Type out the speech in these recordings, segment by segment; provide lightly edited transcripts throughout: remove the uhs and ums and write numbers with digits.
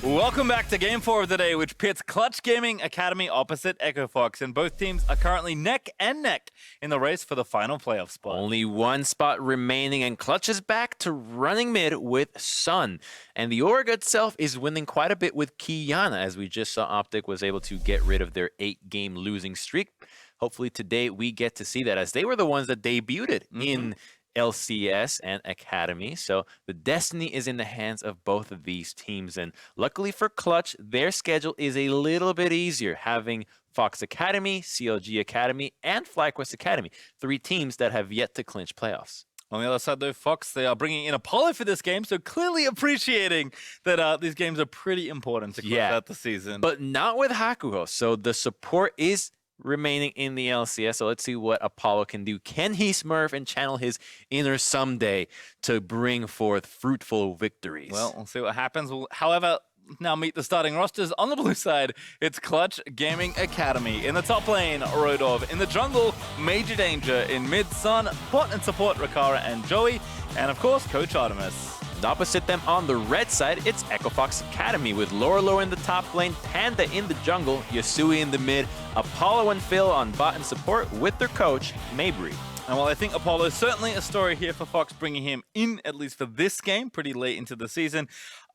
Welcome back to Game 4 of the day, which pits Clutch Gaming Academy opposite Echo Fox, and both teams are currently neck and neck in the race for the final playoff spot. Only one spot remaining, and Clutch is back to running mid with Sun. And the org itself is winning quite a bit with Kiana, as we just saw Optic was able to get rid of their 8-game losing streak. Hopefully today we get to see that, as they were the ones that debuted in LCS and Academy. So the destiny is in the hands of both of these teams. And luckily for Clutch, their schedule is a little bit easier, having FOXA Academy, CLG Academy, and FLICKR Academy, 3 teams that have yet to clinch playoffs. On the other side, though, Fox, they are bringing in Apollo for this game, so clearly appreciating that these games are pretty important to close out the season. But not with Hakuho, so the support is remaining in the LCS, so let's see what Apollo can do. Can he smurf and channel his inner someday to bring forth fruitful victories? Well, we'll see what happens. We'll, however, now meet the starting rosters. On the blue side, it's Clutch Gaming Academy. In the top lane, Rodov. In the jungle, Major Danger. In mid, Sun, bot and support, Rakara and Joey. And of course, Coach Artemis. Opposite them on the red side, it's Echo Fox Academy with Lorelo in the top lane, Panda in the jungle, Yasui in the mid, Apollo and Phil on bot and support with their coach, Mabry. And while I think Apollo is certainly a story here for Fox, bringing him in, at least for this game, pretty late into the season,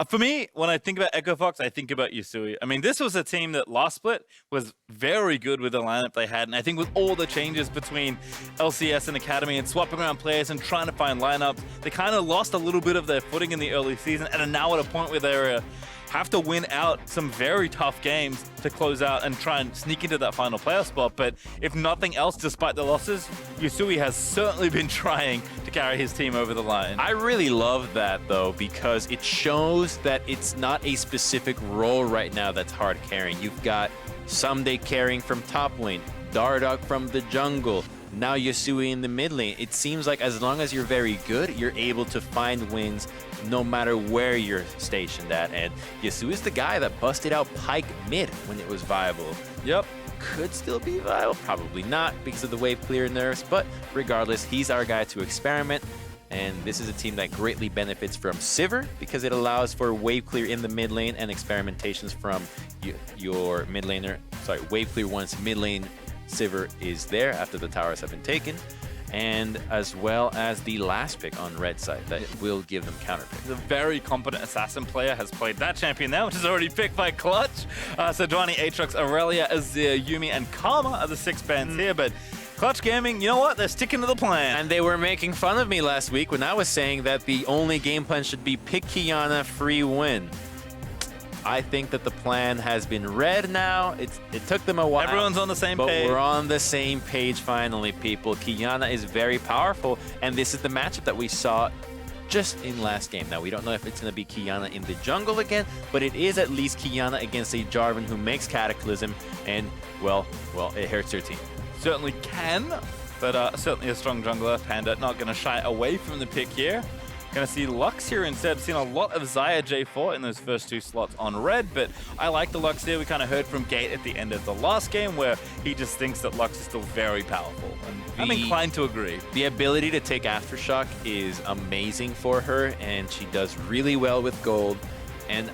for me, when I think about Echo Fox, I think about Yasui. I mean, this was a team that last split was very good with the lineup they had, and I think with all the changes between LCS and Academy and swapping around players and trying to find lineups, they kind of lost a little bit of their footing in the early season and are now at a point where they have to win out some very tough games to close out and try and sneak into that final playoff spot. But if nothing else, despite the losses, Yasui has certainly been trying to carry his team over the line. I really love that, though, because it shows that it's not a specific role right now that's hard carrying. You've got Someday carrying from top lane, Dardoch from the jungle, now Yasui in the mid lane. It seems like as long as you're very good, you're able to find wins no matter where you're stationed at. And Yasui is the guy that busted out Pyke mid when it was viable. Yep. Could still be viable, probably not because of the wave clear nerfs, but regardless, he's our guy to experiment. And this is a team that greatly benefits from Sivir because it allows for wave clear in the mid lane and experimentations from your mid laner. Sorry, wave clear once mid lane Sivir is there after the towers have been taken, and as well as the last pick on red side that will give them counter pick. The very competent assassin player has played that champion now, which is already picked by Clutch. So Dwani, Aatrox, Aurelia, Azir, Yuumi, and Karma are the 6 bands here, but Clutch Gaming, you know what? They're sticking to the plan. And they were making fun of me last week when I was saying that the only game plan should be pick Kiana, free win. I think that the plan has been read now. It took them a while. Everyone's on the same page. But we're on the same page finally, people. Kiana is very powerful, and this is the matchup that we saw just in last game. Now, we don't know if it's going to be Kiana in the jungle again, but it is at least Kiana against a Jarvan who makes Cataclysm, and, well, it hurts her team. Certainly can, but certainly a strong jungler. Panda not going to shy away from the pick here. Going to see Lux here instead. Seen a lot of Xayah J4 in those first 2 slots on red, but I like the Lux here. We kind of heard from Gate at the end of the last game where he just thinks that Lux is still very powerful, and I'm inclined to agree. The ability to take Aftershock is amazing for her, and she does really well with gold. And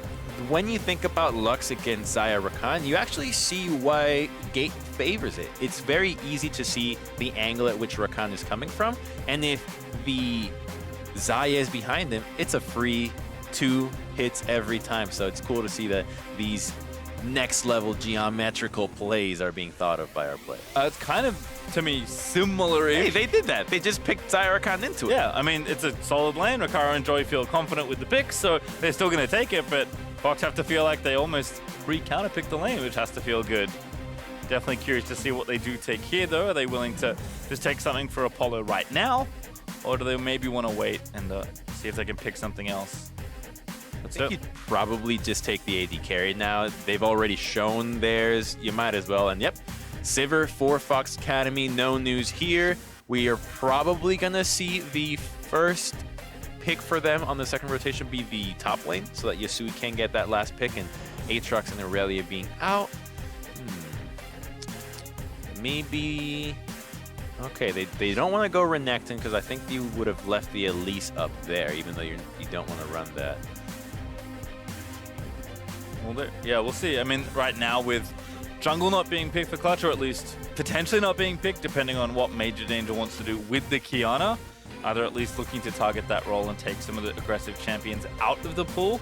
when you think about Lux against Xayah Rakan, you actually see why Gate favors it. It's very easy to see the angle at which Rakan is coming from, and if the Xayah is behind him, it's a free 2 hits every time. So it's cool to see that these next level geometrical plays are being thought of by our players. It's kind of, to me, similar. Hey, they did that. They just picked Xayah Rakan into it. Yeah, I mean, it's a solid lane. Rakara and Joy feel confident with the picks, so they're still going to take it, but Fox have to feel like they almost pre-counter-pick the lane, which has to feel good. Definitely curious to see what they do take here, though. Are they willing to just take something for Apollo right now? Or do they maybe want to wait and see if they can pick something else? I think you'd probably just take the AD carry now. They've already shown theirs. You might as well. And yep, Sivir for Fox Academy. No news here. We are probably going to see the first pick for them on the second rotation be the top lane so that Yasui can get that last pick, and Aatrox and Aurelia being out. Maybe... Okay, they don't want to go Renekton because I think you would have left the Elise up there, even though you don't want to run that. Will do. Yeah, we'll see. I mean, right now with jungle not being picked for clutch, or at least potentially not being picked, depending on what Major Danger wants to do with the Qiyana, they're at least looking to target that role and take some of the aggressive champions out of the pool.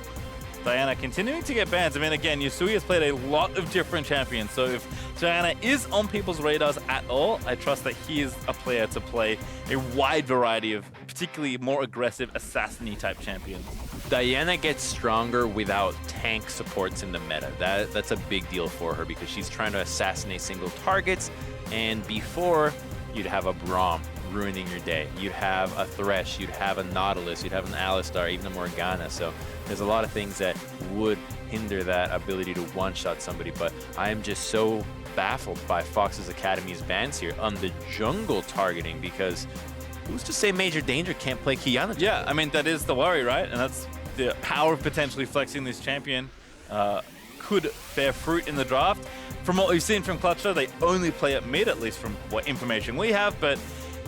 Diana continuing to get bans. I mean, again, Yusui has played a lot of different champions, so if Diana is on people's radars at all, I trust that he is a player to play a wide variety of particularly more aggressive assassin-y type champions. Diana gets stronger without tank supports in the meta. That's a big deal for her because she's trying to assassinate single targets, and before, you'd have a Braum ruining your day. You'd have a Thresh, you'd have a Nautilus, you'd have an Alistar, even a Morgana. So there's a lot of things that would hinder that ability to one-shot somebody, but I am just so baffled by Fox's Academy's bans here on the jungle targeting, because who's to say Major Danger can't play Qiyana? Yeah, I mean, that is the worry, right? And that's the power of potentially flexing this champion could bear fruit in the draft. From what we've seen from Clutch, though, they only play at mid, at least from what information we have, but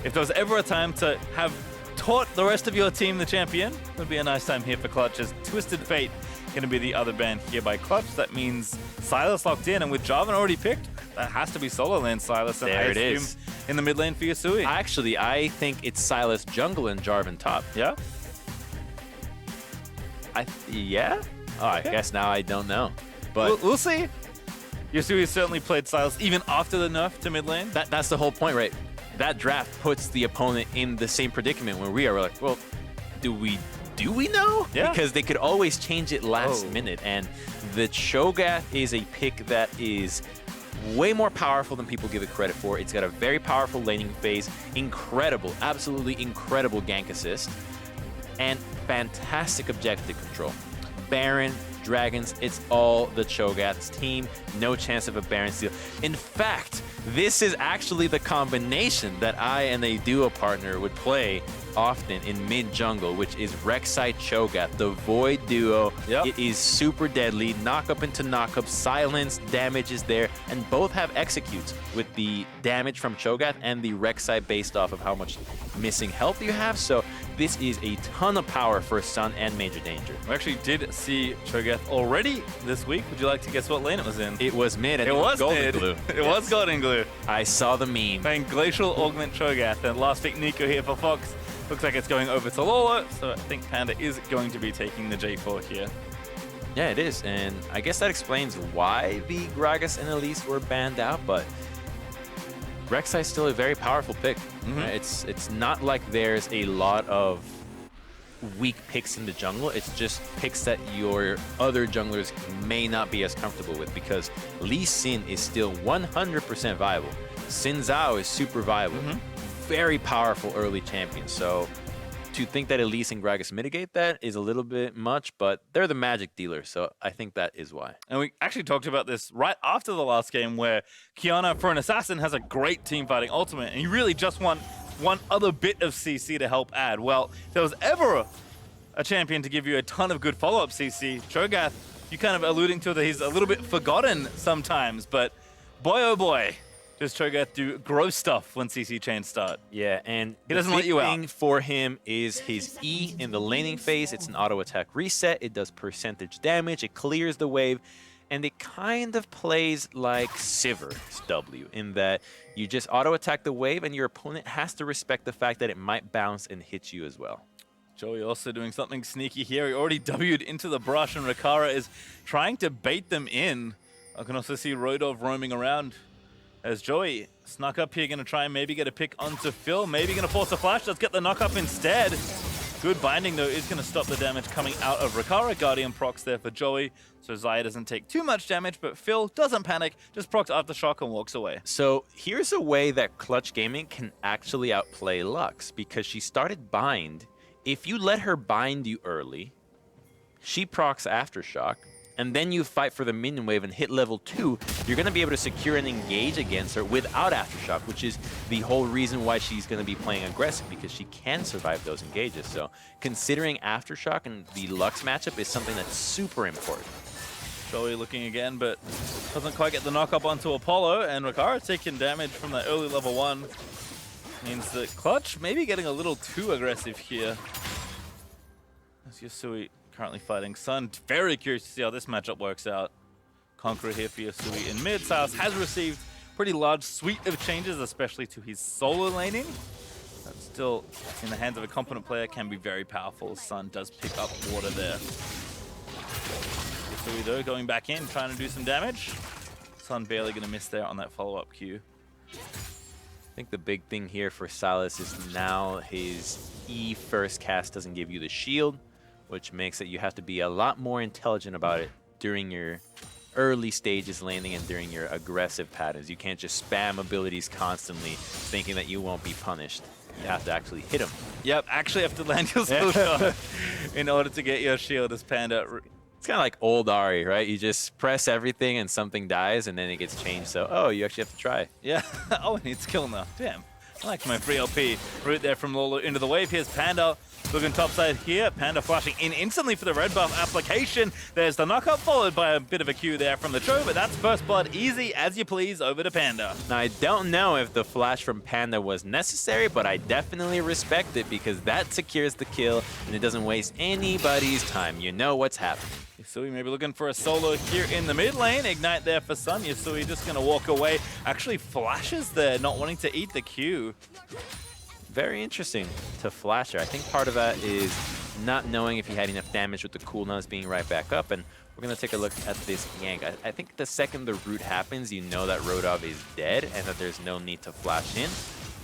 if there was ever a time to have taught the rest of your team the champion, it would be a nice time here for Clutch, as Twisted Fate going to be the other ban here by Clutch. That means Silas locked in, and with Jarvan already picked, that has to be solo lane Silas. And There it is. In the mid lane for Yusui. Actually, I think it's Silas jungle and Jarvan top. Yeah? Yeah? Oh, I guess now I don't know. But We'll see. Yusui certainly played Silas even after the nerf to mid lane. that's the whole point, right? That draft puts the opponent in the same predicament where we are. We're like, well, do we know? Yeah. Because they could always change it last Oh. minute. And the Cho'Gath is a pick that is way more powerful than people give it credit for. It's got a very powerful laning phase, incredible, absolutely incredible gank assist, and fantastic objective control. Baron, Dragons, it's all the Cho'Gath's team. No chance of a Baron steal. In fact, this is actually the combination that I and a duo partner would play often in mid jungle, which is Rek'Sai Cho'Gath, the Void duo. Yep. It is super deadly. Knock up into knock up, silence, damage is there, and both have executes with the damage from Cho'Gath and the Rek'Sai based off of how much missing health you have. So this is a ton of power for Sun and Major Danger. We actually did see Cho'Gath already this week. Would you like to guess what lane it was in? It was mid. And It was golden mid. glue. It was golden glue. I saw the meme. Playing Glacial Augment Cho'Gath, and last pick Nico here for Fox. Looks like it's going over to Lola, so I think Panda is going to be taking the J4 here. Yeah, it is, and I guess that explains why the Gragas and Elise were banned out, but Rek'Sai is still a very powerful pick. Right? It's not like there's a lot of weak picks in the jungle. It's just picks that your other junglers may not be as comfortable with, because Lee Sin is still 100% viable. Xin Zhao is super viable. Very powerful early champion. So to think that Elise and Gragas mitigate that is a little bit much, but they're the magic dealers, so I think that is why. And we actually talked about this right after the last game, where Qiyana, for an assassin, has a great team fighting ultimate, and you really just want one other bit of CC to help add. Well, if there was ever a champion to give you a ton of good follow-up CC, Cho'Gath, you kind of alluding to that he's a little bit forgotten sometimes, but boy oh boy, does Cho'Gath do gross stuff when CC chains start. Yeah, and He doesn't the let big you out. thing for him is his E in the laning phase. It's an auto attack reset. It does percentage damage. It clears the wave. And it kind of plays like Sivir's W, in that you just auto attack the wave and your opponent has to respect the fact that it might bounce and hit you as well. Joey also doing something sneaky here. He already W'd into the brush, and Rakara is trying to bait them in. I can also see Rodov roaming around as Joey snuck up here, gonna try and maybe get a pick onto Phil. Maybe gonna force a flash. Let's get the knock up instead. Good binding though is gonna stop the damage coming out of Rakara. Guardian procs there for Joey, so Xayah doesn't take too much damage, but Phil doesn't panic, just procs Aftershock and walks away. So here's a way that Clutch Gaming can actually outplay Lux, because she started bind. If you let her bind you early, she procs Aftershock, and then you fight for the minion wave and hit level 2, you're going to be able to secure and engage against her without Aftershock, which is the whole reason why she's going to be playing aggressive, because she can survive those engages. So considering Aftershock and the Lux matchup is something that's super important. Joey looking again, but doesn't quite get the knock up onto Apollo, and Rakara taking damage from that early level 1. Means that Clutch maybe getting a little too aggressive here. As Yusui currently fighting Sun. Very curious to see how this matchup works out. Conqueror here for Yasui in mid. Silas has received pretty large suite of changes, especially to his solo laning. That's still in the hands of a competent player, can be very powerful. Sun does pick up water there. Yasui though going back in, trying to do some damage. Sun barely going to miss there on that follow-up Q. I think the big thing here for Silas is now his E first cast doesn't give you the shield, which makes it you have to be a lot more intelligent about it during your early stages landing and during your aggressive patterns. You can't just spam abilities constantly thinking that you won't be punished. You have to actually hit him. Yep, actually have to land your skill shot in order to get your shield as Panda. It's kind of like old Ari, right? You just press everything and something dies and then it gets changed. So, oh, you actually have to try. Yeah. Oh, it needs kill now. Damn. I like my free LP route there from Lolo into the wave. Here's Panda looking topside here. Panda flashing in instantly for the red buff application. There's the knockup followed by a bit of a Q there from the Cho, but that's first blood easy as you please over to Panda. Now, I don't know if the flash from Panda was necessary, but I definitely respect it because that secures the kill and it doesn't waste anybody's time. You know what's happening. Yasui maybe looking for a solo here in the mid lane. Ignite there for Sun. Yasui just going to walk away. Actually flashes there, not wanting to eat the Q. Very interesting to Flasher. I think part of that is not knowing if he had enough damage with the cooldowns being right back up. And we're going to take a look at this gank. I think the second the root happens, you know that Rodov is dead and that there's no need to flash in.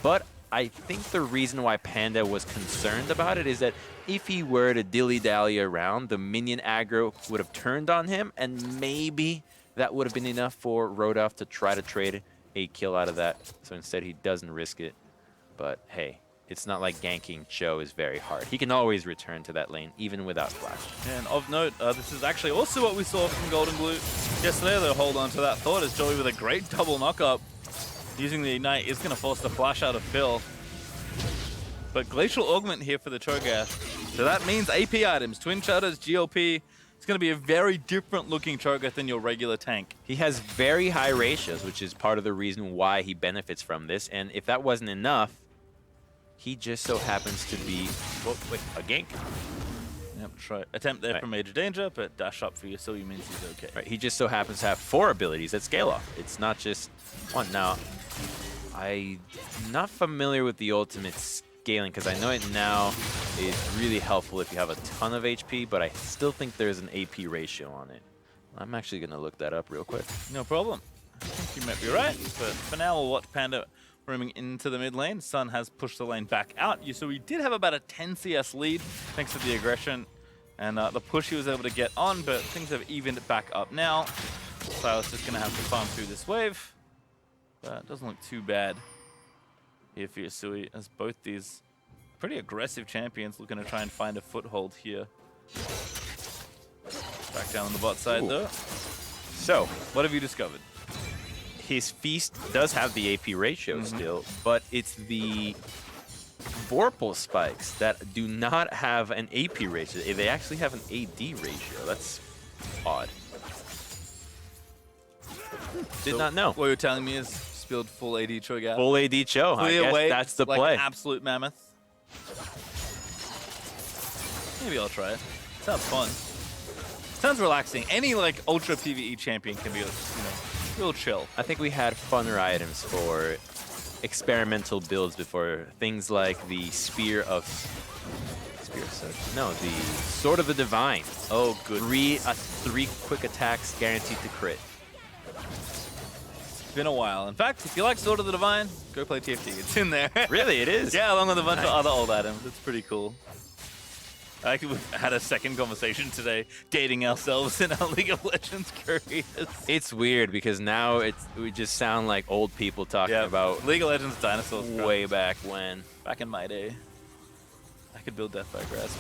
But I think the reason why Panda was concerned about it is that if he were to dilly-dally around, the minion aggro would have turned on him, and maybe that would have been enough for Rodolph to try to trade a kill out of that. So instead, he doesn't risk it. But hey, it's not like ganking Cho is very hard. He can always return to that lane, even without flash. And of note, this is actually also what we saw from Golden Glue yesterday. They'll hold on to that thought as Joey with a great double knockup. Using the Ignite is going to force the flash out of Phil. But Glacial Augment here for the Cho'Gath. So that means AP items, Twin Shadows, GLP. It's going to be a very different looking Cho'Gath than your regular tank. He has very high ratios, which is part of the reason why he benefits from this. And if that wasn't enough, he just so happens to be, whoa, wait, a gank. Yep, try attempt there from Major Danger, but dash up for Yasui means he's okay. Right, he just so happens to have 4 abilities that scale off. It's not just one. Now, I'm not familiar with the ultimate scaling because I know it now is really helpful if you have a ton of HP, but I still think there's an AP ratio on it. I'm actually going to look that up real quick. No problem. I think you might be right, but for now we'll watch Panda roaming into the mid lane. Sun has pushed the lane back out. So we did have about a 10 CS lead thanks to the aggression and the push he was able to get on, but things have evened it back up now. Silas just going to have to farm through this wave. But it doesn't look too bad here for Yasui, as both these pretty aggressive champions looking to try and find a foothold here. Back down on the bot side though. So, what have you discovered? His Feast does have the AP ratio still, but it's the Vorpal spikes that do not have an AP ratio. They actually have an AD ratio. That's odd. Did not know. What you're telling me is spilled full AD Cho'Gath. Full AD Cho. I guess that's the like play. Absolute mammoth. Maybe I'll try it. Sounds fun. Sounds relaxing. Any like ultra PvE champion can be, real chill. I think we had funner items for experimental builds before. Things like the Spear of no, the Sword of the Divine. Oh, good. 3 quick attacks guaranteed to crit. It's been a while. In fact, if you like Sword of the Divine, go play TFT. It's in there. Really, it is? Yeah, along with a bunch of other old items. It's pretty cool. I actually we had a second conversation today, dating ourselves in our League of Legends careers. It's weird because now we just sound like old people talking about League of Legends dinosaurs way back when. Back in my day. I could build Death by Grasp.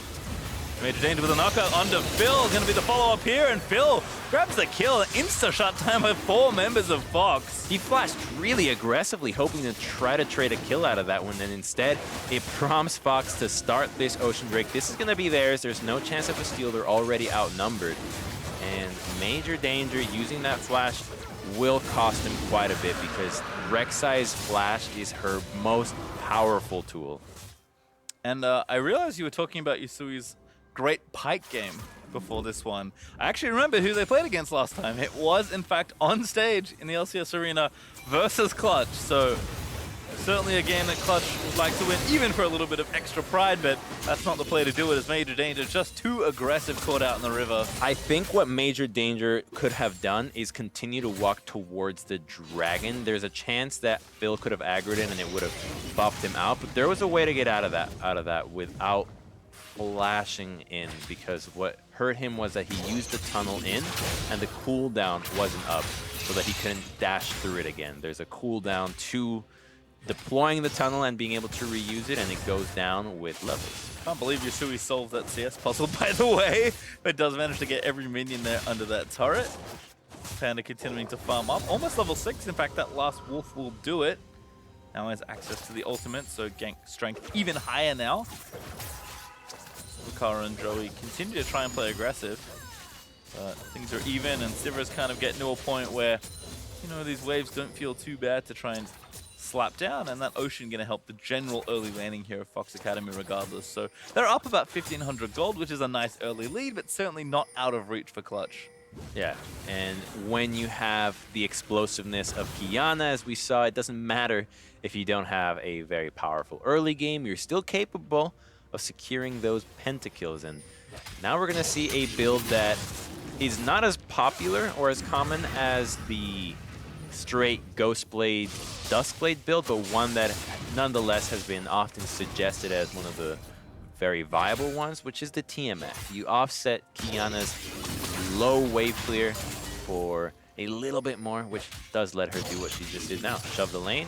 Major Danger with a knockout onto Phil. Going to be the follow-up here, and Phil grabs the kill. Insta-shot time by 4 members of Fox. He flashed really aggressively, hoping to try to trade a kill out of that one, and instead, it prompts Fox to start this Ocean Drake. This is going to be theirs. There's no chance of a steal. They're already outnumbered. And Major Danger using that flash will cost him quite a bit because Rek'Sai's flash is her most powerful tool. And I realized you were talking about Yasui's great Pike game before this one. I actually remember who they played against last time. It was, in fact, on stage in the LCS arena versus Clutch. So certainly a game that Clutch would like to win, even for a little bit of extra pride, but that's not the play to do it as Major Danger. Just too aggressive caught out in the river. I think what Major Danger could have done is continue to walk towards the dragon. There's a chance that Phil could have aggroed it and it would have buffed him out, but there was a way to get out of that without flashing in, because what hurt him was that he used the tunnel in and the cooldown wasn't up so that he couldn't dash through it again. There's a cooldown to deploying the tunnel and being able to reuse it, and it goes down with levels. Can't believe Yusui solved that CS puzzle, by the way. But does manage to get every minion there under that turret. Panda continuing to farm up. Almost level 6. In fact, that last wolf will do it. Now has access to the ultimate, so gank strength even higher now. FLICKR and Joey continue to try and play aggressive. But things are even, and Sivers kind of getting to a point where, you know, these waves don't feel too bad to try and slap down, and that Ocean going to help the general early landing here of Fox Academy regardless. So they're up about 1,500 gold, which is a nice early lead, but certainly not out of reach for Clutch. Yeah, and when you have the explosiveness of Qiyana, as we saw, it doesn't matter if you don't have a very powerful early game. You're still capable of securing those pentakills, and now we're going to see a build that is not as popular or as common as the straight Ghostblade, Duskblade build, but one that nonetheless has been often suggested as one of the very viable ones, which is the TMF. You offset Qiyana's low wave clear for a little bit more, which does let her do what she just did now. Shove the lane,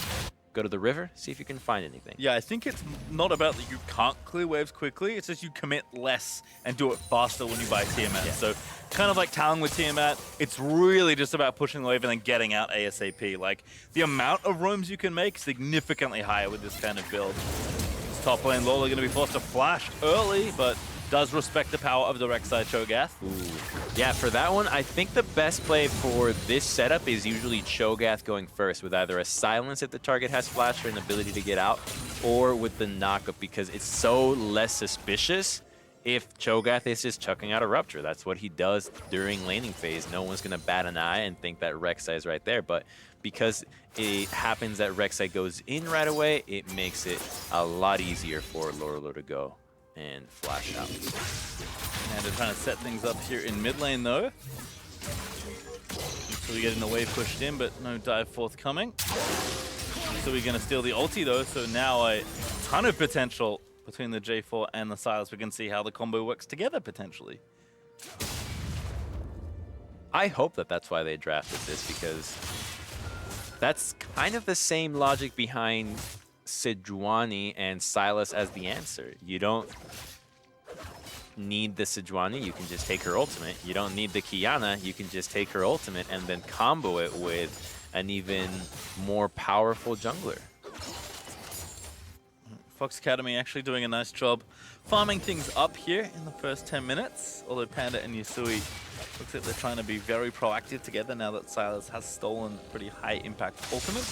go to the river, see if you can find anything. Yeah, I think it's not about that you can't clear waves quickly, it's just you commit less and do it faster when you buy Tiamat. Yeah. So kind of like Talon with Tiamat, it's really just about pushing the wave and then getting out ASAP. Like, the amount of roams you can make significantly higher with this kind of build. This top lane Lola going to be forced to flash early, but does respect the power of the Rek'Sai Cho'Gath. Ooh. Yeah, for that one, I think the best play for this setup is usually Cho'Gath going first with either a silence if the target has flash or an ability to get out, or with the knockup, because it's so less suspicious if Cho'Gath is just chucking out a Rupture. That's what he does during laning phase. No one's going to bat an eye and think that Rek'Sai is right there, but because it happens that Rek'Sai goes in right away, it makes it a lot easier for Lorelo to go and flash out. And they're trying to set things up here in mid lane though. So we're getting the wave pushed in, but no dive forthcoming. So we're going to steal the ulti though, so now a ton of potential between the J4 and the Sylas. We can see how the combo works together potentially. I hope that that's why they drafted this, because that's kind of the same logic behind Sejuani and Sylas as the answer. You don't need the Sejuani, you can just take her ultimate. You don't need the Qiyana, you can just take her ultimate and then combo it with an even more powerful jungler. Fox Academy actually doing a nice job farming things up here in the first 10 minutes, although Panda and Yusui looks like they're trying to be very proactive together now that Sylas has stolen pretty high impact ultimate.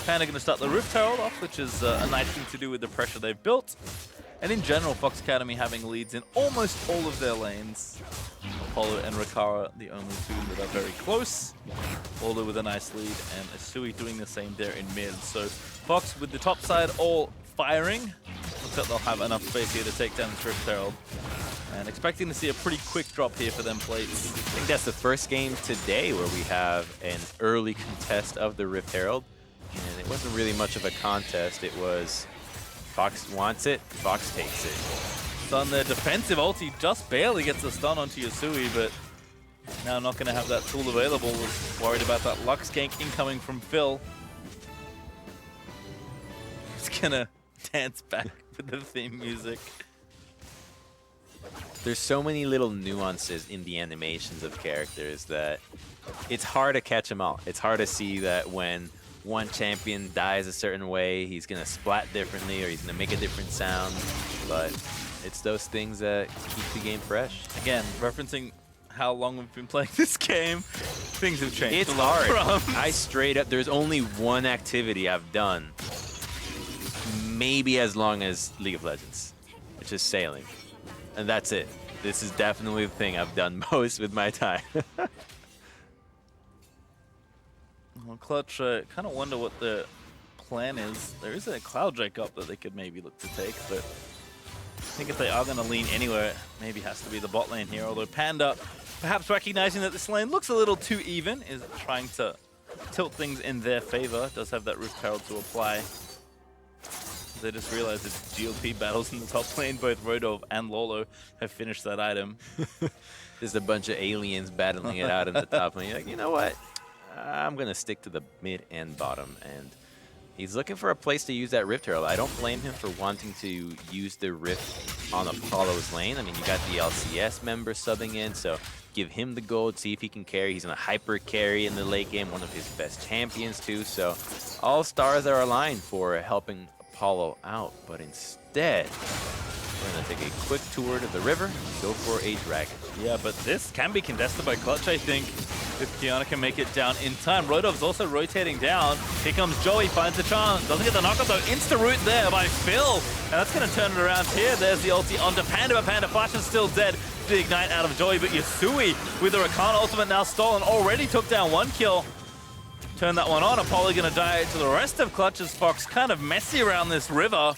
Panda going to start the Rift Herald off, which is a nice thing to do with the pressure they've built. And in general, Fox Academy having leads in almost all of their lanes. Apollo and Rakara, the only two that are very close. Apollo with a nice lead, and Yusui doing the same there in mid. So Fox with the top side all firing. Looks like they'll have enough space here to take down the Rift Herald. And expecting to see a pretty quick drop here for them plates. I think that's the first game today where we have an early contest of the Rift Herald. And it wasn't really much of a contest. It was Fox wants it, Fox takes it. Stun their defensive ulti just barely gets a stun onto Yusui, but now not going to have that tool available. Was worried about that Lux gank incoming from Phil. He's going to dance back with the theme music. There's so many little nuances in the animations of characters that it's hard to catch them all. It's hard to see that when one champion dies a certain way, he's going to splat differently or he's going to make a different sound. But it's those things that keep the game fresh. Again, referencing how long we've been playing this game, things have changed. It's hard. I straight up, there's only one activity I've done maybe as long as League of Legends, which is sailing. And that's it. This is definitely the thing I've done most with my time. Well, Clutch, kind of wonder what the plan is. There is a Cloud Drake up that they could maybe look to take, but I think if they are going to lean anywhere, it maybe has to be the bot lane here. Although Panda, perhaps recognizing that this lane looks a little too even, is trying to tilt things in their favor. Does have that Rift Herald to apply. They just realized it's GLP battles in the top lane. Both Rodov and Lolo have finished that item. There's a bunch of aliens battling it out in the top lane. You're like, you know what? I'm going to stick to the mid and bottom. And he's looking for a place to use that Rift Herald. I don't blame him for wanting to use the Rift on Apollo's lane. I mean, you got the LCS member subbing in, so give him the gold, see if he can carry. He's in a hyper carry in the late game, one of his best champions too. So all stars are aligned for helping Apollo out, but instead, we're going to take a quick tour to the river and go for a dragon. Yeah, but this can be contested by Clutch, I think, if Kiana can make it down in time. Rodov's also rotating down. Here comes Joey, finds the chance. Doesn't get the knockup though. Insta-root there by Phil. And that's going to turn it around here. There's the ulti onto Panda, but Panda Flash is still dead. The ignite out of Joey, but Yasui with the Rakan ultimate now stolen. Already took down 1 kill. Turn that one on. Apollo going to die to the rest of Clutch's Fox. Kind of messy around this river.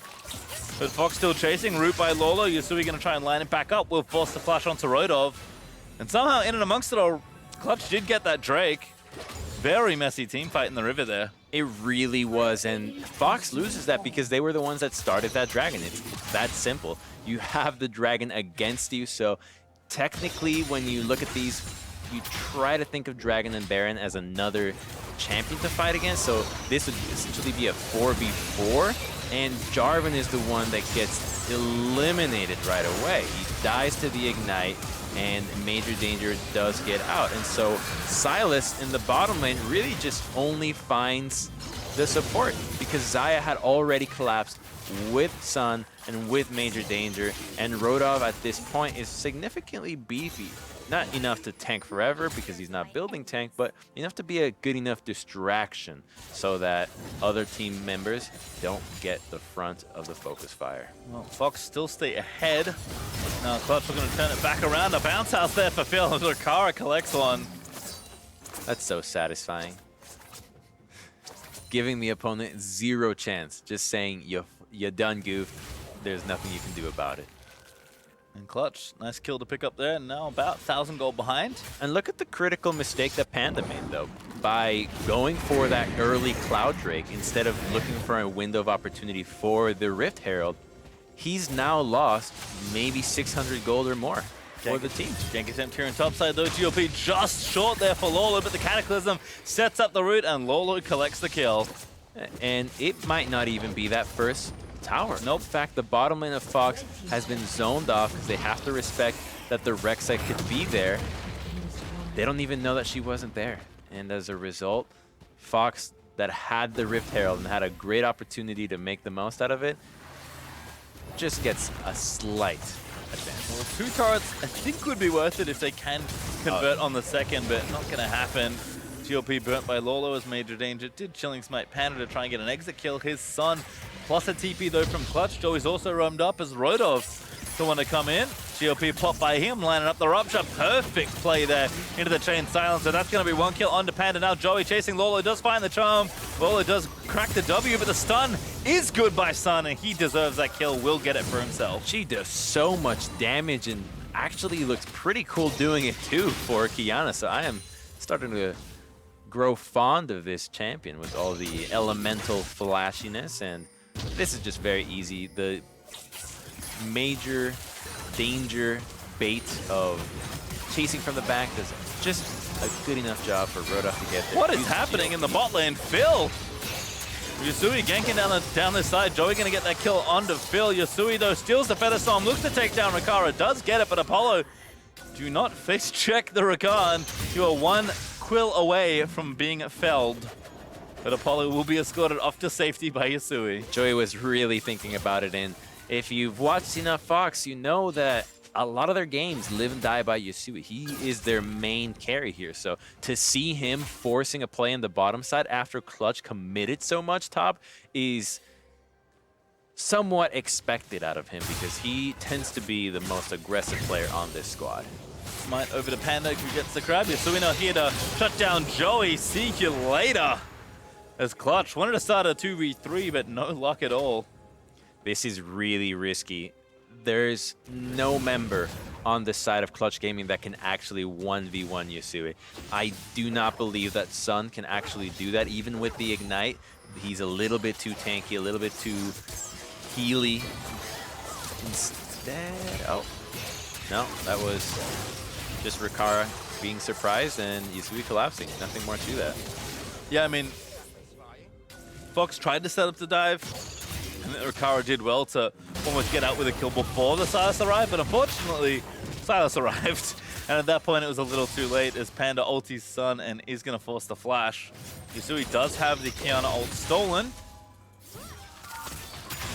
But Fox still chasing. Root by Lolo. Yasui going to try and line it back up. Will force the flash onto Rodov. And somehow in and amongst it all, Clutch did get that Drake. Very messy team fight in the river there. It really was, and Fox loses that because they were the ones that started that dragon. It's that simple. You have the dragon against you, so technically when you look at these, you try to think of Dragon and Baron as another champion to fight against, so this would essentially be a 4v4, and Jarvan is the one that gets eliminated right away. He dies to the ignite, and Major Danger does get out. And so Silas in the bottom lane really just only finds the support because Xayah had already collapsed with Sun and with Major Danger, and Rodov at this point is significantly beefy. Not enough to tank forever because he's not building tank, but enough to be a good enough distraction so that other team members don't get the front of the focus fire. Well, Fox still stay ahead. Now Clutch are going to turn it back around. A bounce house there for Phil. Kara collects one. That's so satisfying. Giving the opponent zero chance. Just saying, you done goofed. There's nothing you can do about it. And Clutch, nice kill to pick up there. Now about 1,000 gold behind. And look at the critical mistake that Panda made, though. By going for that early Cloud Drake instead of looking for a window of opportunity for the Rift Herald, he's now lost maybe 600 gold or more for the team. Gank attempt here on topside, though. GOP just short there for Lolo, but the Cataclysm sets up the root, and Lolo collects the kill. And it might not even be that first tower. Nope. In fact, the bottom lane of Fox has been zoned off because they have to respect that the Rek'Sai could be there. They don't even know that she wasn't there. And as a result, Fox, that had the Rift Herald and had a great opportunity to make the most out of it, just gets a slight advantage. Well, 2 turrets, I think, would be worth it if they can convert on the second, but not going to happen. GOP burnt by Lolo as Major Danger. Did Chilling Smite Panda to try and get an exit kill. His son, plus a TP though from Clutch. Joey's also roamed up as Rodov the one to come in. GOP pop by him, lining up the rupture. Perfect play there into the chain silencer. That's going to be 1 kill onto Panda. Now Joey chasing Lolo, does find the charm. Lolo does crack the W, but the stun is good by Sun, and he deserves that kill. Will get it for himself. She does so much damage and actually looks pretty cool doing it too for Kiana. So I am starting to grow fond of this champion with all the elemental flashiness, and this is just very easy. The Major Danger bait of chasing from the back does just a good enough job for Rodov to get there. What is happening in the bot lane? Phil! Yasui ganking down this side. Joey going to get that kill onto Phil. Yasui, though, steals the Feather Storm, looks to take down Rakara, does get it, but Apollo, do not face check the Rakan. You are 1 quill away from being felled. But Apollo will be escorted off to safety by Yasui. Joey was really thinking about it, and if you've watched enough Fox, you know that a lot of their games live and die by Yasui. He is their main carry here. So to see him forcing a play in the bottom side after Clutch committed so much top is somewhat expected out of him because he tends to be the most aggressive player on this squad. Smite over to Panda, who gets the grab. So we're not here to shut down Joey. See you later. As Clutch wanted to start a 2v3, but no luck at all. This is really risky. There's no member on the side of Clutch Gaming that can actually 1v1 Yasui. I do not believe that Sun can actually do that, even with the Ignite. He's a little bit too tanky, a little bit too healy. Instead, oh, no, that was just Rikara being surprised and Yasui collapsing. Nothing more to that. Yeah, I mean, Fox tried to set up the dive, and Rikara did well to almost get out with a kill before the Silas arrived, but unfortunately, Silas arrived. And at that point, it was a little too late as Panda ultis Sun and is going to force the flash. Yasui does have the Kiana ult stolen.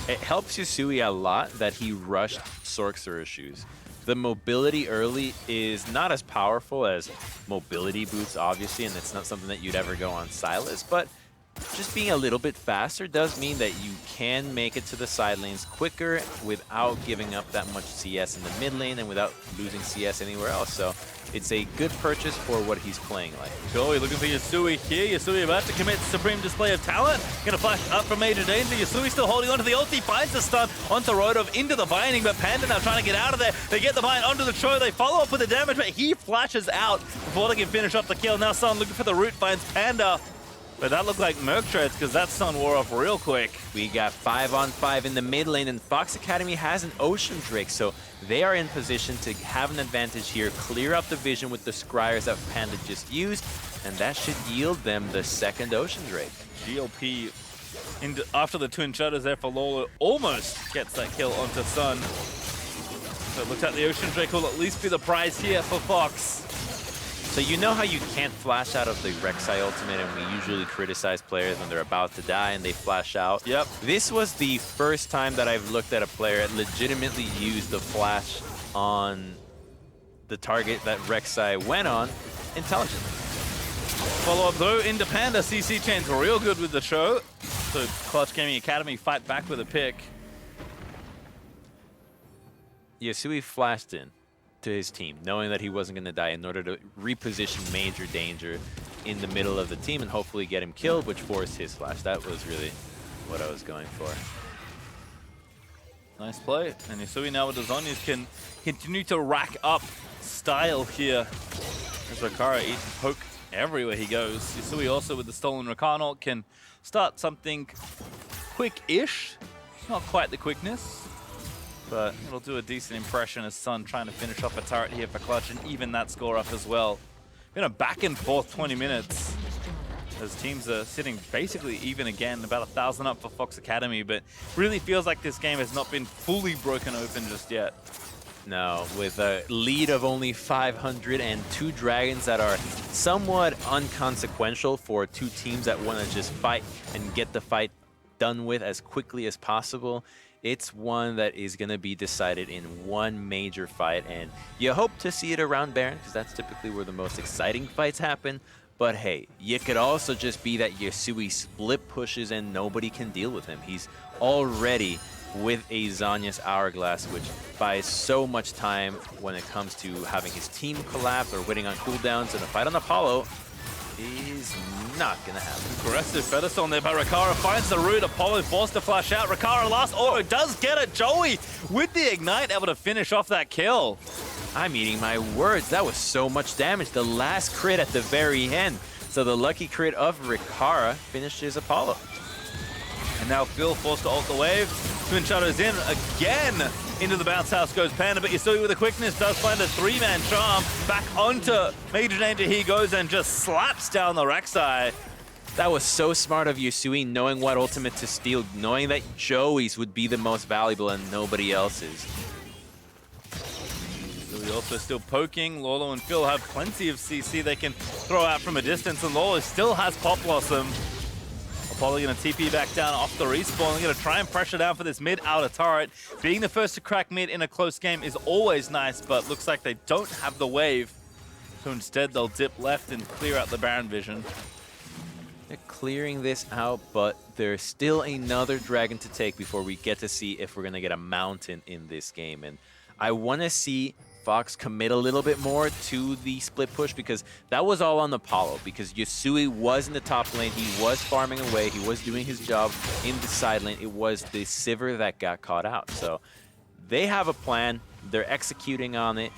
It helps Yasui a lot that he rushed Sorcerer shoes. The mobility early is not as powerful as mobility boots, obviously, and it's not something that you'd ever go on Silas, but just being a little bit faster does mean that you can make it to the side lanes quicker without giving up that much CS in the mid lane and without losing CS anywhere else. So it's a good purchase for what he's playing like. Joey looking for Yasui here. Yasui about to commit supreme display of talent. Gonna flash up from major danger. Yasui still holding onto the ulti. Finds the stun onto Rodov into the binding, but Panda now trying to get out of there. They get the bind onto the Tro. They follow up with the damage, but he flashes out before they can finish up the kill. Now Sun looking for the root, finds Panda. But that looked like Merc Treads because that stun wore off real quick. We got 5-on-5 in the mid lane, and Fox Academy has an Ocean Drake, so they are in position to have an advantage here, clear out the vision with the Scryers that Panda just used, and that should yield them the second Ocean Drake. GLP, after the Twin Shutters there for Lola, almost gets that kill onto Sun. So it looks like the Ocean Drake will at least be the prize here for Fox. So you know how you can't flash out of the Rek'Sai ultimate, and we usually criticize players when they're about to die and they flash out? Yep. This was the first time that I've looked at a player legitimately use the flash on the target that Rek'Sai went on intelligently. Follow up though into Panda. CC Chain's real good with the show. So Clutch Gaming Academy fight back with a pick. Yasui flashed in to his team, knowing that he wasn't going to die in order to reposition major danger in the middle of the team and hopefully get him killed, which forced his flash. That was really what I was going for. Nice play. And Yasui now with the Zhonya's can continue to rack up style here. As Rikara eats poke everywhere he goes. Yasui also with the stolen Rakano can start something quick-ish. Not quite the quickness, but it'll do a decent impression as Sun trying to finish off a turret here for Clutch and even that score up as well. Been a back and forth 20 minutes as teams are sitting basically even again, about 1,000 up for Fox Academy, but really feels like this game has not been fully broken open just yet. No, with a lead of only 500 and two dragons that are somewhat unconsequential for two teams that want to just fight and get the fight done with as quickly as possible. It's one that is going to be decided in one major fight, and you hope to see it around Baron because that's typically where the most exciting fights happen. But hey, it could also just be that Yasui split pushes and nobody can deal with him. He's already with a Zhonya's Hourglass, which buys so much time when it comes to having his team collapse or waiting on cooldowns, and a fight on Apollo is not gonna happen. Aggressive Featherstone there by Rikara, finds the root. Apollo forced to flash out. Rikara last auto does get it. Joey with the Ignite able to finish off that kill. I'm eating my words. That was so much damage. The last crit at the very end. So the lucky crit of Rikara finishes Apollo. And now Phil forced to ult the wave. Twin Shadows in again. Into the bounce house goes Panda, but Yasui with the quickness does find a three-man charm. Back onto major danger he goes and just slaps down the Rek'Sai. That was so smart of Yasui, knowing what ultimate to steal, knowing that Joey's would be the most valuable and nobody else's. Yasui also still poking. Lolo and Phil have plenty of CC they can throw out from a distance, and Lolo still has Pop Blossom. Apollo going to TP back down off the respawn. They're going to try and pressure down for this mid outer turret. Being the first to crack mid in a close game is always nice, but looks like they don't have the wave. So instead, they'll dip left and clear out the Baron vision. They're clearing this out, but there's still another dragon to take before we get to see if we're going to get a mountain in this game. And I want to see Fox commit a little bit more to the split push, because that was all on Apollo, because Yasui was in the top lane. He was farming away. He was doing his job in the side lane. It was the Sivir that got caught out. So they have a plan. They're executing on it.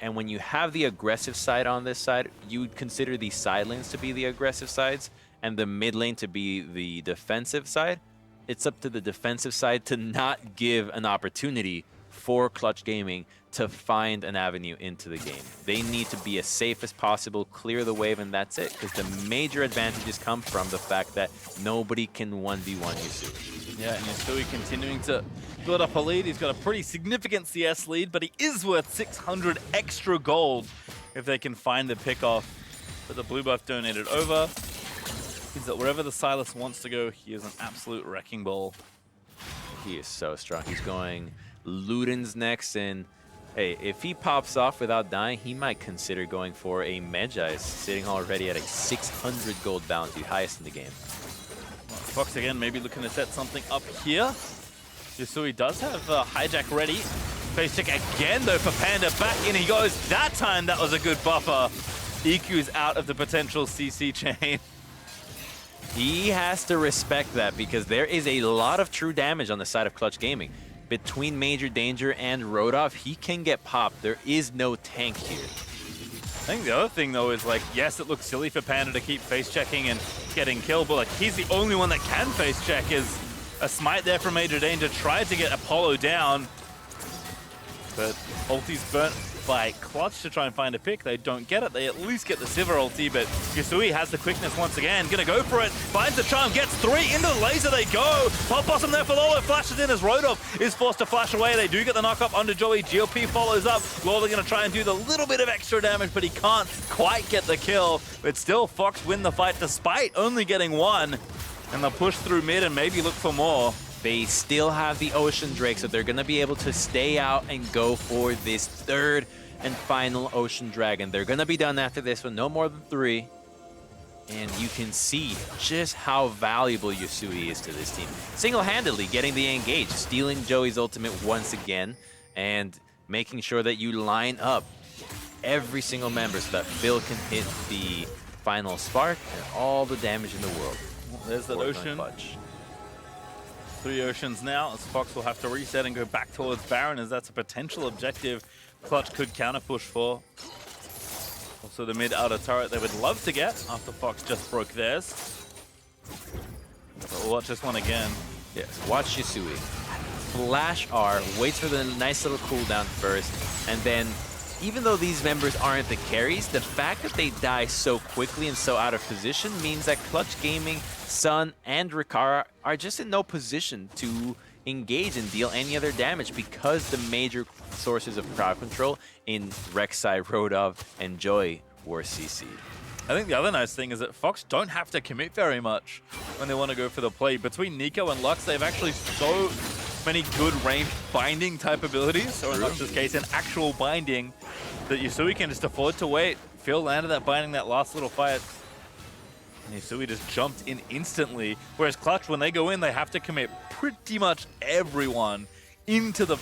And when you have the aggressive side on this side, you would consider the side lanes to be the aggressive sides and the mid lane to be the defensive side. It's up to the defensive side to not give an opportunity for Clutch Gaming to find an avenue into the game. They need to be as safe as possible, clear the wave, and that's it. Because the major advantages come from the fact that nobody can 1v1 Yasui. Yeah, and Yasui continuing to build up a lead. He's got a pretty significant CS lead, but he is worth 600 extra gold if they can find the pick-off. But the blue buff donated over. Means that wherever the Silas wants to go, he is an absolute wrecking ball. He is so strong. He's going Luden's next, and hey, if he pops off without dying, he might consider going for a Magi, sitting already at a 600 gold bounty, highest in the game. Fox again, maybe looking to set something up here. Yasui does have hijack ready. Face check again though for Panda. Back in he goes. That time that was a good buffer. EQ's out of the potential CC chain. He has to respect that, because there is a lot of true damage on the side of Clutch Gaming. Between Major Danger and Rodov, he can get popped. There is no tank here. I think the other thing though is, like, yes, it looks silly for Panda to keep face checking and getting killed, but like he's the only one that can face check. Is a smite there from Major Danger, tried to get Apollo down, but ulti's burnt by Clutch to try and find a pick. They don't get it. They at least get the Sivir ulti, but Yasui has the quickness once again. Gonna go for it. Finds the charm, gets three. Into the laser they go. Pop Possum there for Lolo. Flashes in as Rodov is forced to flash away. They do get the knock up onto Joey. GOP follows up. Lolo gonna try and do the little bit of extra damage, but he can't quite get the kill. But still, Fox win the fight despite only getting one. And they'll push through mid and maybe look for more. They still have the Ocean Drake, so they're going to be able to stay out and go for this third and final Ocean Dragon. They're going to be done after this one, no more than 3. And you can see just how valuable Yasui is to this team. Single-handedly getting the engage, stealing Joey's ultimate once again, and making sure that you line up every single member so that Phil can hit the final spark and all the damage in the world. There's that Ocean. Clutch. 3 Oceans now, as Fox will have to reset and go back towards Baron, as that's a potential objective Clutch could counter push for. Also the mid outer turret they would love to get after Fox just broke theirs. But we'll watch this one again. Yes, watch Yasui. Flash R, waits for the nice little cooldown first, and then even though these members aren't the carries, the fact that they die so quickly and so out of position means that Clutch Gaming, Sun, and Rikara are just in no position to engage and deal any other damage, because the major sources of crowd control in Rek'Sai, Rodov, and Joy were CC'd. I think the other nice thing is that Fox don't have to commit very much when they want to go for the play. Between Nico and Lux, they have actually so many good range binding type abilities, or in Lux's case, an actual binding, that Yasui can just afford to wait. Phil landed that binding that last little fight, and Yasui just jumped in instantly. Whereas Clutch, when they go in, they have to commit pretty much everyone into the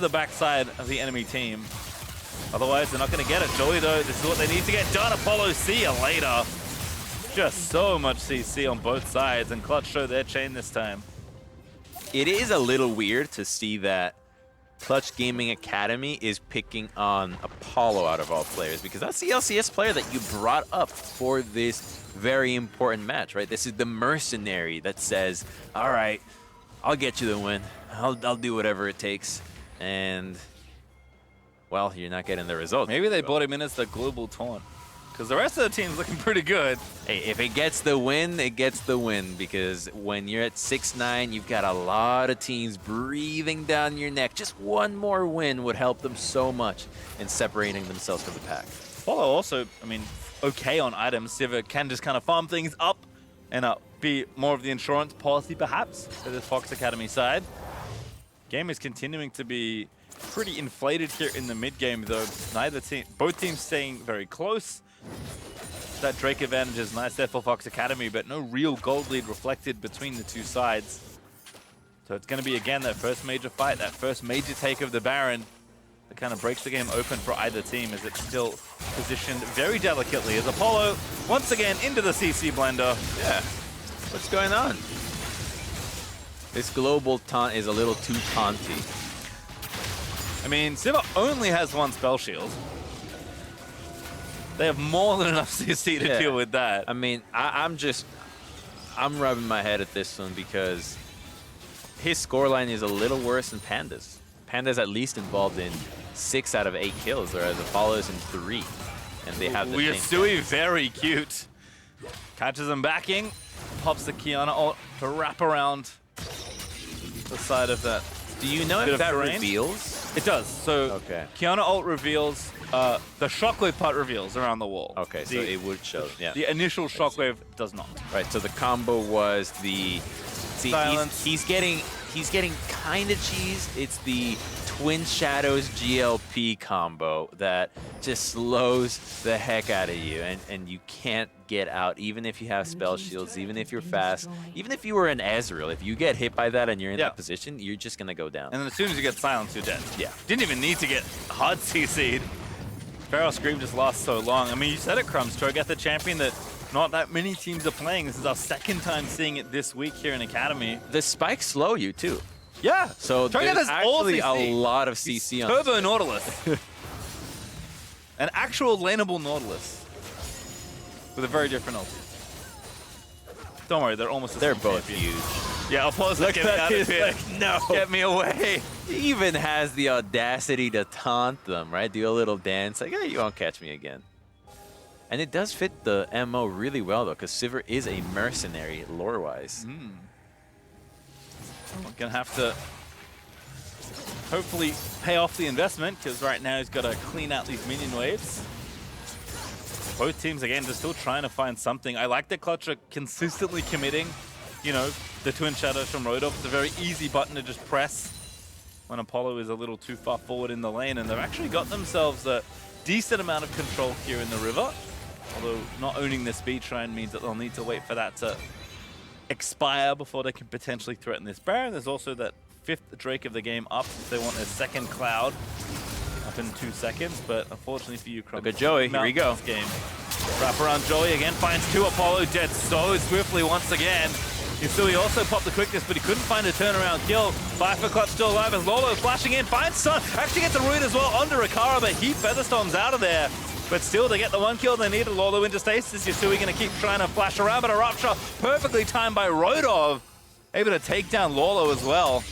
backside of the enemy team. Otherwise, they're not going to get it. Joey, though, this is what they need to get done. Apollo, see you later. Just so much CC on both sides, and Clutch show their chain this time. It is a little weird to see that Clutch Gaming Academy is picking on Apollo out of all players, because that's the LCS player that you brought up for this very important match, right? This is the mercenary that says, all right, I'll get you the win. I'll do whatever it takes. And, well, you're not getting the result. Maybe they brought him in as the global taunt, because the rest of the team's looking pretty good. Hey, if it gets the win, it gets the win, because when you're at 6-9, you've got a lot of teams breathing down your neck. Just one more win would help them so much in separating themselves from the pack. Apollo also, I mean, okay on items. Sivir can just kind of farm things up and be more of the insurance policy, perhaps, for this Fox Academy side. Game is continuing to be pretty inflated here in the mid game, though. Both teams staying very close. That Drake advantage is nice there for Fox Academy, but no real gold lead reflected between the two sides. So it's going to be, again, that first major fight, that first major take of the Baron that kind of breaks the game open for either team, as it's still positioned very delicately as Apollo, once again, into the CC blender. Yeah. What's going on? This global taunt is a little too taunty. I mean, Sivir only has one spell shield. They have more than enough CC to deal with that. I mean, I'm rubbing my head at this one because his scoreline is a little worse than Panda's. Panda's at least involved in 6 out of 8 kills, whereas Apollo's in 3. And they have the same. Yasui, very cute. Catches him backing, pops the Kiana ult to wrap around the side of that. Do you know if that reveals? It does. So okay. Kiana ult reveals, the shockwave part reveals around the wall. Okay, so it would show, yeah. The initial shockwave does not. Right, so the combo was the... See, he's getting kind of cheesed. It's the Twin Shadows GLP combo that just slows the heck out of you, and you can't get out, even if you have spell shields, even if you're fast, even if you were an Ezreal. If you get hit by that and you're in that position, you're just going to go down. And then as soon as you get silenced, you're dead. Yeah. Didn't even need to get hard CC'd. Pharaoh Scream just lasts so long. I mean, you said it, Crumbs. Cho'Gath, the champion that not that many teams are playing. This is our second time seeing it this week here in Academy. The spikes slow you, too. Yeah. So there's actually a lot of CC on Turbo Nautilus. An actual laneable Nautilus. With a very different ulti. Don't worry, they're almost the They're same both champion. huge. Yeah, Apollo's like, get me out of here. Like, no. Get me away. He even has the audacity to taunt them, right? Do a little dance, like, hey, you won't catch me again. And it does fit the MO really well, though, because Sivir is a mercenary lore-wise. We're going to have to hopefully pay off the investment, because right now he's got to clean out these minion waves. Both teams, again, just still trying to find something. I like that Clutch are consistently committing, you know, the Twin Shadows from Rodolph. It's a very easy button to just press when Apollo is a little too far forward in the lane, and they've actually got themselves a decent amount of control here in the river. Although not owning the speed shrine means that they'll need to wait for that to expire before they can potentially threaten this Baron. There's also that 5th Drake of the game up if they want a second Cloud up in 2 seconds, but unfortunately for you, Crumb. Look at Joey, here we go. Game. Wrap around Joey again, finds 2. Apollo dead so swiftly once again. Yasui also popped the quickness, but he couldn't find a turnaround kill. Fire Clutch still alive as Lolo flashing in, finds Sun, actually gets a root as well onto Rikara, but he Featherstorms out of there. But still, they get the 1 kill they needed. Lolo into stasis. Yasui going to keep trying to flash around, but a rupture perfectly timed by Rodov. Able to take down Lolo as well.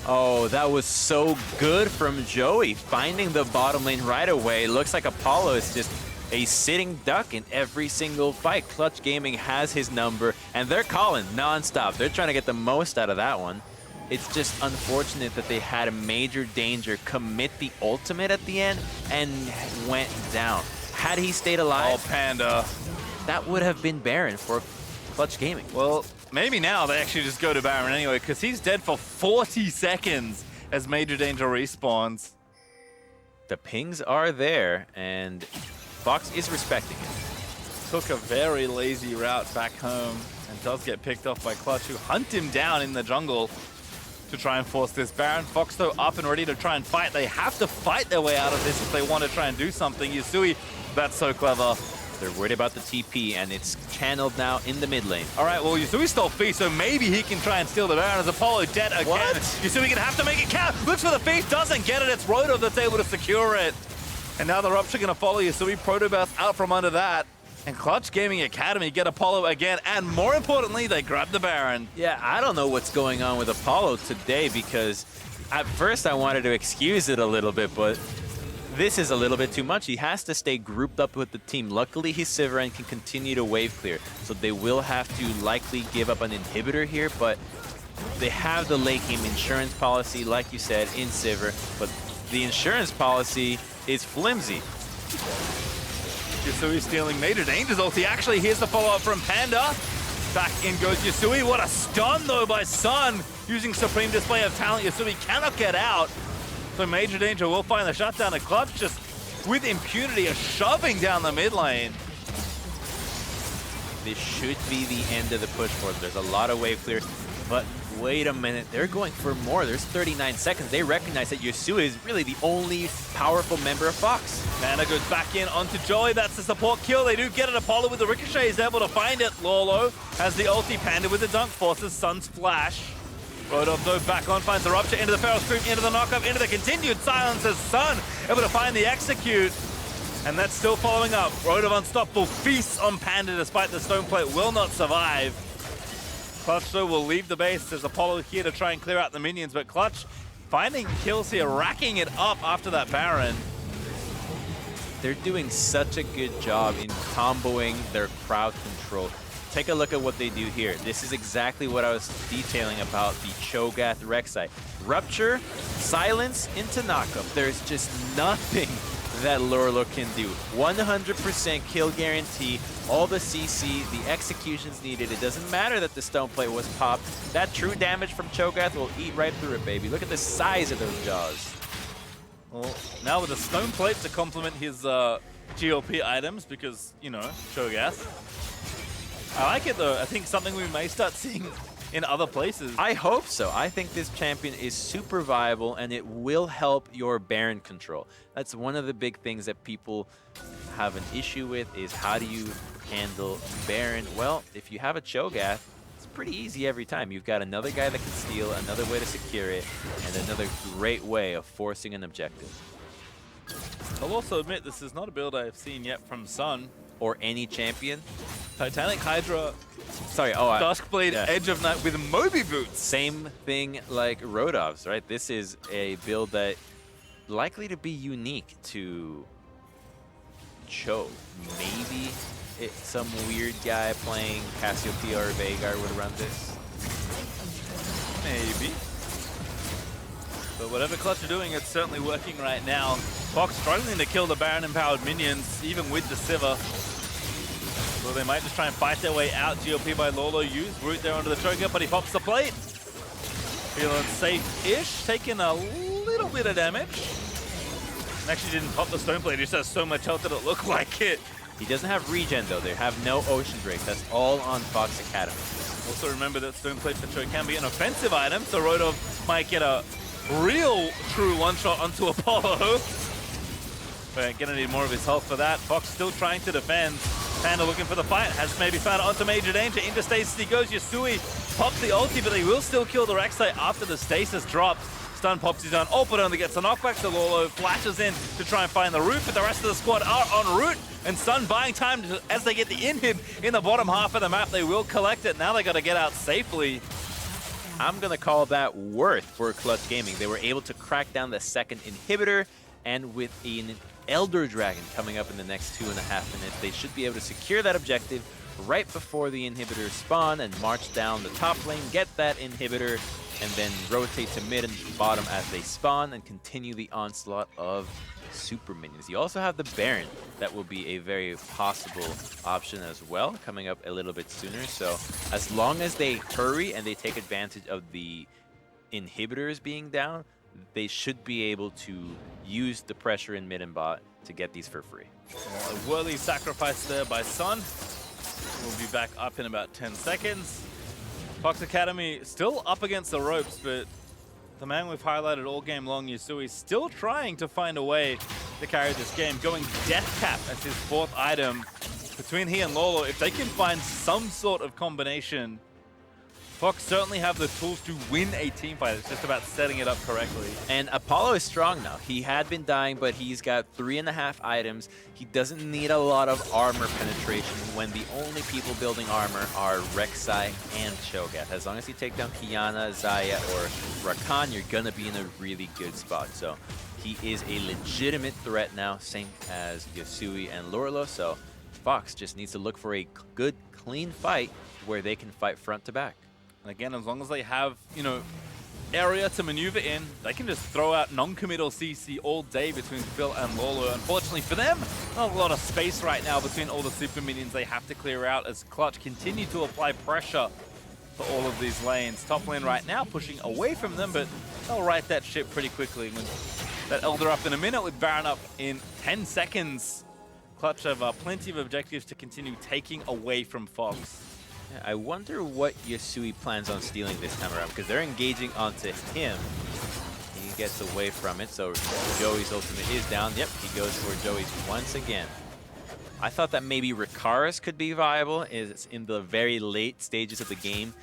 Oh, that was so good from Joey, finding the bottom lane right away. Looks like Apollo is just a sitting duck in every single fight. Clutch Gaming has his number, and they're calling nonstop. They're trying to get the most out of that one. It's just unfortunate that they had a major danger commit the ultimate at the end and went down. Had he stayed alive, Oh, Panda. that would have been Baron for Clutch Gaming. Well, maybe now they actually just go to Baron anyway, because he's dead for 40 seconds as Major Danger respawns. The pings are there, and Fox is respecting it. Took a very lazy route back home and does get picked off by Clutch, who hunt him down in the jungle to try and force this Baron. Fox, though, up and ready to try and fight. They have to fight their way out of this if they want to try and do something. Yasui, that's so clever. They're worried about the TP, and it's channeled now in the mid lane. All right, well, Yasui stole Feast, so maybe he can try and steal the Baron as Apollo dead again. What? Yasui gonna have to make it count. Looks for the Feast, doesn't get it. It's Rodov that's able to secure it. And now the Rupture gonna follow Yasui. Protobath out from under that. And Clutch Gaming Academy get Apollo again, and more importantly, they grab the Baron. Yeah, I don't know what's going on with Apollo today, because at first I wanted to excuse it a little bit, but this is a little bit too much. He has to stay grouped up with the team. Luckily, he's Sivir and can continue to wave clear, so they will have to likely give up an inhibitor here, but they have the late game insurance policy, like you said, in Sivir, but the insurance policy is flimsy. Yasui stealing Major Danger's ulti. Actually, here's the follow-up from Panda. Back in goes Yasui. What a stun, though, by Sun. Using supreme display of talent, Yasui cannot get out. So Major Danger will find the shutdown. A Clutch just with impunity is shoving down the mid lane. this should be the end of the push for them. There's a lot of wave clears, but wait a minute, they're going for more. There's 39 seconds. They recognize that Yasui is really the only powerful member of Fox. Mana goes back in onto Joey. That's the support kill. They do get it. Apollo with the ricochet is able to find it. Lolo has the ulti. Panda with the dunk, forces Sun's flash. Rodov though back on, finds the rupture into the Feral Scream, into the knockup, into the continued silence as Sun able to find the execute. And that's still following up. Rodov unstoppable, feasts on Panda despite the stone plate, will not survive. Clutch though will leave the base. There's Apollo here to try and clear out the minions, but Clutch finding kills here, racking it up after that Baron. They're doing such a good job in comboing their crowd control. Take a look at what they do here. This is exactly what I was detailing about the Cho'Gath Rek'Sai. Rupture, silence into knockup. There's just nothing that Lorlo can do. 100% kill guarantee, all the CC, the executions needed. It doesn't matter that the stone plate was popped. That true damage from Cho'Gath will eat right through it, baby. Look at the size of those jaws. Well, now with a stone plate to complement his GOP items because, you know, Cho'Gath. I like it though. I think something we may start seeing in other places. I hope so. I think this champion is super viable and it will help your Baron control. That's one of the big things that people have an issue with is how do you handle Baron? Well, if you have a Cho'Gath, it's pretty easy every time. You've got another guy that can steal, another way to secure it, and another great way of forcing an objective. I'll also admit this is not a build I've seen yet from Sun. Or any champion. Titanic Hydra, sorry, Duskblade, yeah. Edge of Night with Moby Boots. Same thing like Rodov's, right? This is a build that likely to be unique to Cho. Maybe it's some weird guy playing Cassiopeia or Veigar would run this. Maybe. But whatever Clutch are doing, it's certainly working right now. Fox struggling to kill the Baron-empowered minions, even with the Sivir. So they might just try and fight their way out. GOP by Lolo used. Root there onto the choker, but he pops the plate. Feeling safe-ish, taking a little bit of damage. And actually didn't pop the stone plate, he just has so much health that it looked like it. He doesn't have regen though, they have no ocean break. That's all on Fox Academy. Also remember that stone plate for Cho can be an offensive item, so Rodov might get a real true one-shot onto Apollo. But gonna need more of his health for that. Fox still trying to defend. Panda looking for the fight. Has maybe found it onto major danger. Into stasis he goes. Yasui pops the ulti, but he will still kill the Rek'Sai after the stasis drops. Stun pops his own ult, but only gets a knockback. So Lolo flashes in to try and find the root, but the rest of the squad are en route. And Sun buying time as they get the inhib in the bottom half of the map. They will collect it. Now they got to get out safely. I'm gonna call that worth for Clutch Gaming. They were able to crack down the second inhibitor, and with an Elder Dragon coming up in the next 2.5 minutes, they should be able to secure that objective right before the inhibitors spawn and march down the top lane, get that inhibitor, and then rotate to mid and bottom as they spawn and continue the onslaught of super minions. You also have the Baron. That will be a very possible option as well, coming up a little bit sooner. So as long as they hurry and they take advantage of the inhibitors being down, they should be able to use the pressure in mid and bot to get these for free. A worthy sacrifice there by Sun. We'll be back up in about 10 seconds. Fox Academy still up against the ropes, but the man we've highlighted all game long, Yasui, still trying to find a way to carry this game, going Death Cap as his 4th item. Between he and Lolo, if they can find some sort of combination, Fox certainly have the tools to win a team fight. It's just about setting it up correctly. And Apollo is strong now. He had been dying, but he's got 3.5 items. He doesn't need a lot of armor penetration when the only people building armor are Rek'Sai and Cho'Gath. As long as you take down Qiyana, Xayah, or Rakan, you're gonna be in a really good spot. So he is a legitimate threat now, same as Yasui and Lorlo. So Fox just needs to look for a good, clean fight where they can fight front to back. And again, as long as they have, you know, area to maneuver in, they can just throw out non-committal CC all day between Phil and Lolo. Unfortunately for them, not a lot of space right now between all the super minions they have to clear out as Clutch continue to apply pressure for all of these lanes. Top lane right now pushing away from them, but they'll right that ship pretty quickly. With that Elder up in a minute, with Baron up in 10 seconds. Clutch have plenty of objectives to continue taking away from Fox. Yeah, I wonder what Yasui plans on stealing this time around, because they're engaging onto him. He gets away from it, so Joey's ultimate is down. Yep, he goes for Joey's once again. I thought that maybe Ricard's could be viable. Is in the very late stages of the game,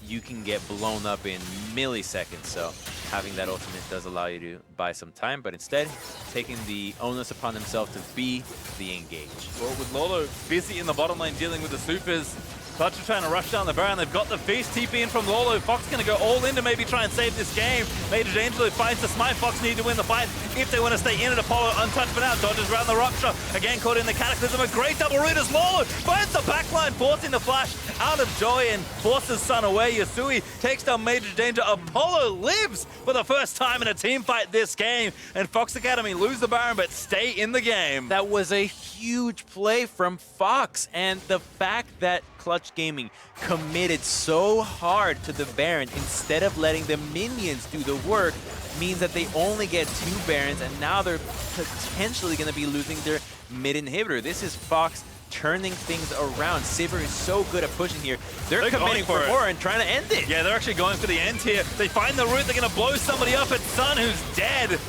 you can get blown up in milliseconds, so having that ultimate does allow you to buy some time, but instead, taking the onus upon himself to be the engage. Well, with Lolo busy in the bottom lane dealing with the supers, Clutch are trying to rush down the Baron. They've got the feast TP in from Lolo. Fox going to go all in to maybe try and save this game. Major Danger finds the smite. Fox need to win the fight if they want to stay in it. Apollo untouched for now. Dodges around the rupture. Again caught in the Cataclysm. A great double root as Lolo finds the backline, forcing the flash out of Joey and forces Sun away. Yasui takes down Major Danger. Apollo lives for the first time in a team fight this game. And Fox Academy lose the Baron but stay in the game. That was a huge play from Fox, and the fact that Clutch Gaming committed so hard to the Baron instead of letting the minions do the work means that they only get 2 Barons, and now they're potentially going to be losing their mid inhibitor. This is Fox turning things around. Sivir is so good at pushing here. They're committing for more and trying to end it. Yeah, they're actually going for the end here. They find the root. They're going to blow somebody up. It's Sun who's dead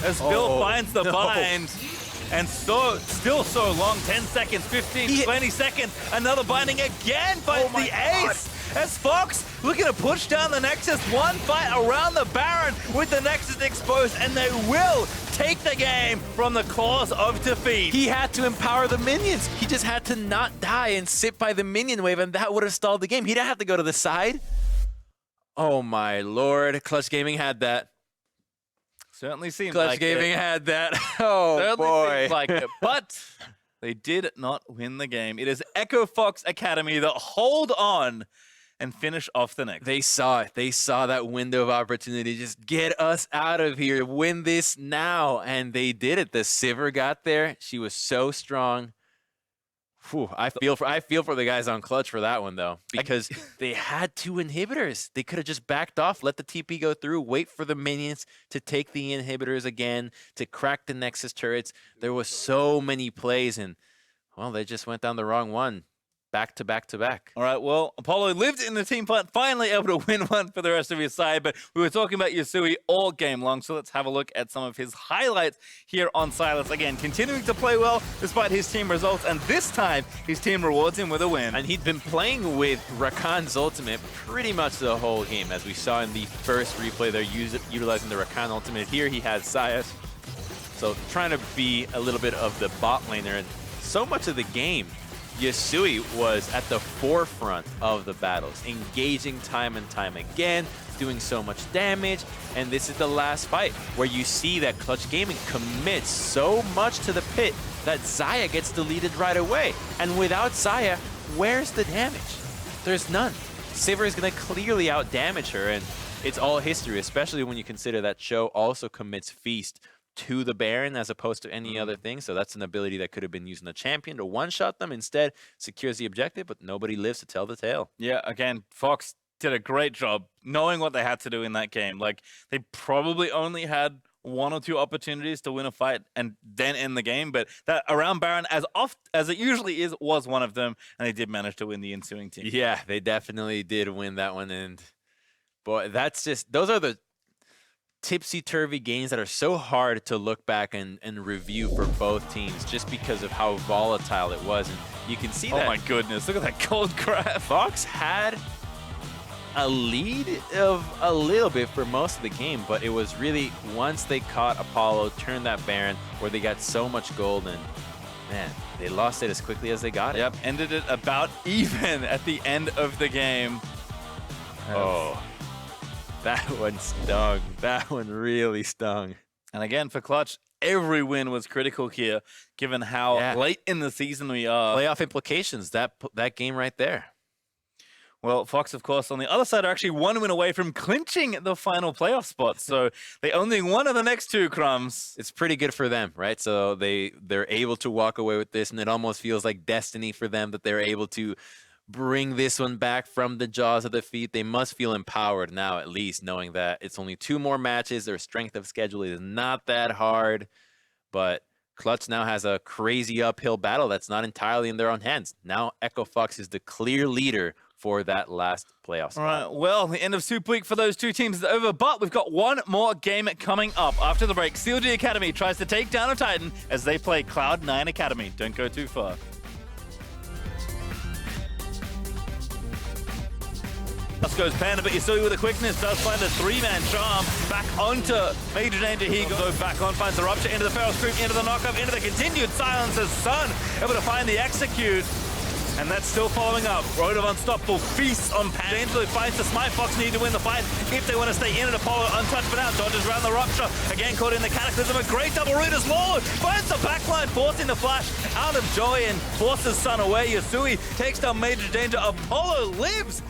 as Bill finds the bind. And still so long, 10 seconds, 15, 20 seconds. Another binding again by the ace. As Fox looking to push down the Nexus. One fight around the Baron with the Nexus exposed, and they will take the game from the claws of defeat. He had to empower the minions. He just had to not die and sit by the minion wave, and that would have stalled the game. He didn't have to go to the side. Oh my lord, Clutch Gaming had that. Certainly seemed Clutch like Gaming it. had that. Oh Certainly boy. seemed like it, but they did not win the game. It is Echo Fox Academy that hold on and finish off the next. They saw it. They saw that window of opportunity. Just get us out of here. Win this now. And they did it. The Sivir got there. She was so strong. Whew, I feel for the guys on Clutch for that one, though, because they had 2 inhibitors. They could have just backed off, let the TP go through, wait for the minions to take the inhibitors again, to crack the Nexus turrets. There was so many plays, and, well, they just went down the wrong one. Back to back to back. All right, well, Apollo lived in the team fight, finally able to win one for the rest of his side, but we were talking about Yasui all game long, so let's have a look at some of his highlights here on Silas. Again, continuing to play well despite his team results, and this time his team rewards him with a win. And he'd been playing with Rakan's ultimate pretty much the whole game, as we saw in the first replay. They're utilizing the Rakan ultimate. Here he has Sias, so trying to be a little bit of the bot laner, and so much of the game Yasui was at the forefront of the battles, engaging time and time again, doing so much damage, and this is the last fight where you see that Clutch Gaming commits so much to the pit that Xayah gets deleted right away. And without Xayah, where's the damage? There's none. Sivir is going to clearly out-damage her, and it's all history, especially when you consider that Cho also commits Feast to the Baron as opposed to any other thing. So that's an ability that could have been used in the champion to one-shot them. Instead, secures the objective, but nobody lives to tell the tale. Yeah, again, Fox did a great job knowing what they had to do in that game. Like, they probably only had 1 or 2 opportunities to win a fight and then end the game, but that around Baron, as oft as it usually is, was one of them, and they did manage to win the ensuing team. Yeah, they definitely did win that one, and boy, that's just, those are the tipsy-turvy games that are so hard to look back and review for both teams just because of how volatile it was. And you can see that. Oh my goodness, look at that cold grab. Fox had a lead of a little bit for most of the game, but it was really once they caught Apollo, turned that Baron, where they got so much gold, and man, they lost it as quickly as they got it. Yep, ended it about even at the end of the game. Oh. That one stung. That one really stung. And again, for Clutch, every win was critical here, given how late in the season we are. Playoff implications, that game right there. Well, Fox, of course, on the other side are actually 1 win away from clinching the final playoff spot. So they only won of the next 2 crumbs. It's pretty good for them, right? So they're able to walk away with this, and it almost feels like destiny for them that they're able to bring this one back from the jaws of defeat. They must feel empowered now, at least, knowing that it's only 2 more matches. Their strength of schedule is not that hard, but Clutch now has a crazy uphill battle that's not entirely in their own hands. Now Echo Fox is the clear leader for that last playoff spot. All right, well, the end of Super Week for those two teams is over, but we've got one more game coming up. After the break, CGA Academy tries to take down a Titan as they play Cloud9 Academy. Don't go too far. Just goes Panda, but Yasui with the quickness does find a three-man charm back onto Major Danger. He goes back on, finds the rupture into the Feral Scream, into the knockup, into the continued silence as Sun able to find the execute. And that's still following up. Road of Unstoppable feasts on Panda. Danger finds the smite. Fox need to win the fight if they want to stay in it. Apollo untouched for now. Dodges around the rupture. Again caught in the Cataclysm. A great double root as Lord finds the backline, forcing the flash out of Joy and forces Sun away. Yasui takes down Major Danger. Apollo lives